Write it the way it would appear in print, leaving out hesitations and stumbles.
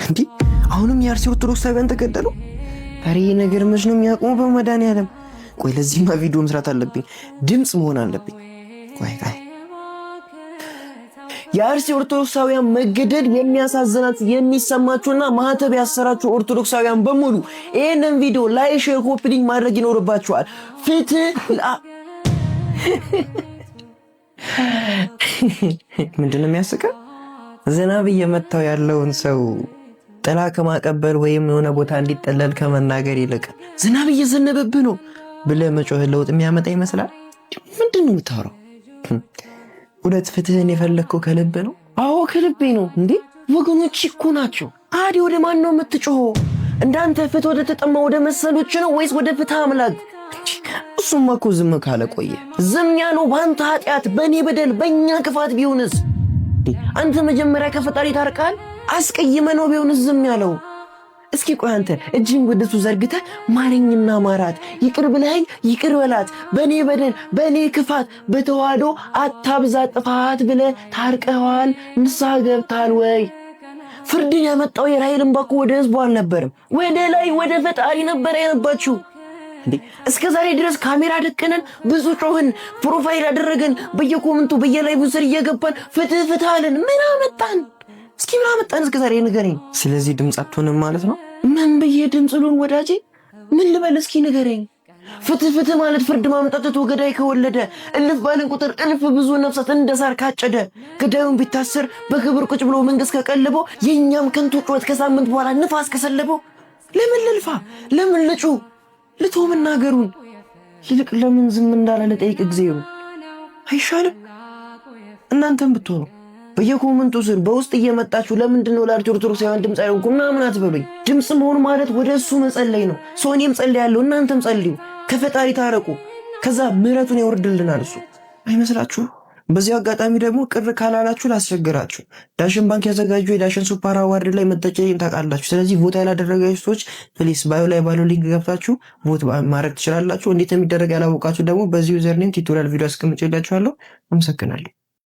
እንዴ አሁንም የአርሲ ኦርቶዶክሳውያን ተገደሉ? ኧረ ይሄ ነገር መች ነው የሚያቆመው? በመድኃኒዓለም ቆይ ለዚህማ ቪዲዮ መስራት አለብኝ፣ ድምፅ መሆን አለብኝ። ቆይ የአርሲ ኦርቶዶክሳውያን መገደል የሚያሳዝናት የሚሰማችሁና ማህተብ ያሰራችሁ ኦርቶዶክሳውያን በሙሉ ይሄንን ቪዲዮ ላይክ፣ ሼር፣ ኮፒ ሊንክ ማድረግ ይኖርባችኋል። ፍትህ ምንድነው የሚያስቀው? ዝናብ እየመታው ያለውን ሰው ጥላ ከማቀበል ወይም የሆነ ቦታ እንዲጠለል ከመናገር ይልቅ ዝናብ እየዘነበብህ ነው ብለህ መጮህ ለውጥ የሚያመጣ ይመስላል። ምንድነው የምታወራው? ሁለት ፍትህን የፈለግከው ከልብ ነው? አዎ ከልቤ ነው። እንዴ ወገኖች እኮ ናቸው። አዲ ወደ ማን ነው የምትጮኸው? እንዳንተ ፍትህ ወደ ተጠማ ወደ መሰሎች ነው ወይስ ወደ ፍትህ አምላክ? እሱማ እኮ ዝም ካለ ቆየ። ዝም ያለው በአንተ ኃጢአት፣ በእኔ በደል፣ በእኛ ክፋት ቢሆንስ? አንተ መጀመሪያ ከፈጣሪ ታርቃል? አስቀይመ ነው ቢሆንስ ዝም ያለው? እስኪ ቆይ አንተ እጅን ወደሱ ዘርግተህ ማረኝና ማራት፣ ይቅር ብለኸኝ ይቅር በላት፣ በእኔ በደል በእኔ ክፋት በተዋህዶ አታብዛ ጥፋት ብለህ ታርቀዋል? ንስሐ ገብታል ወይ? ፍርድን ያመጣው የራሔል እንባ እኮ ወደ ህዝቡ አልነበረም፣ ወደ ላይ ወደ ፈጣሪ ነበር ያነባችው። እንዴ እስከ ዛሬ ድረስ ካሜራ ደቀነን ብዙ ጮህን፣ ፕሮፋይል አደረገን፣ በየኮመንቱ በየላይቭ ስር እየገባን ፍትህ ፍትህ አለን። ምን አመጣን? እስኪ ምን አመጣን እስከ ዛሬ ንገረኝ። ስለዚህ ድምፅ አትሆንም ማለት ነው? ምን ብዬ ድምፅ ልሁን ወዳጄ? ምን ልበል እስኪ ንገረኝ። ፍትህ ፍትህ ማለት ፍርድ ማምጣት ገዳይ ከወለደ፣ እልፍ ባልን ቁጥር እልፍ ብዙ ነፍሳት እንደ ሳር ካጨደ፣ ገዳዩን ቢታሰር በክብር ቁጭ ብሎ መንግስት ከቀለበው፣ የእኛም ከንቱ ጩኸት ከሳምንት በኋላ ንፋስ ከሰለበው፣ ለምን ልልፋ? ለምን ልጩ? ልቶ መናገሩን ይልቅ ለምን ዝም እንዳለ ለጠይቅ እግዚአብሔር አይሻልም? እናንተም ብትሆኑ በየኮመንቱ ስር በውስጥ እየመጣችሁ ለምንድን ነው ለአርሲ ኦርቶዶክሳውያን ድምፅ አይሆንኩም ምናምን አትበሉኝ። ድምፅ መሆኑ ማለት ወደ እሱ መጸለይ ነው። ሰው እኔም ጸልያለሁ፣ እናንተም ጸልዩ፣ ከፈጣሪ ታረቁ፣ ከዛ ምሕረቱን ያወርድልናል እሱ አይመስላችሁ? በዚህ አጋጣሚ ደግሞ ቅር ካላላችሁ ላስቸግራችሁ፣ ዳሽን ባንክ ያዘጋጁ የዳሽን ሱፐር አዋርድ ላይ መጠቀም ታውቃላችሁ። ስለዚህ ቮት ያላደረጋችሁ ሰዎች ፕሊስ ባዮ ላይ ባለው ሊንክ ገብታችሁ ቮት ማድረግ ትችላላችሁ። እንዴት የሚደረግ ያላወቃችሁ ደግሞ በዚህ ዩዘርኔም ቱቶሪያል ቪዲዮ አስቀምጬላችኋለሁ። አመሰግናለሁ።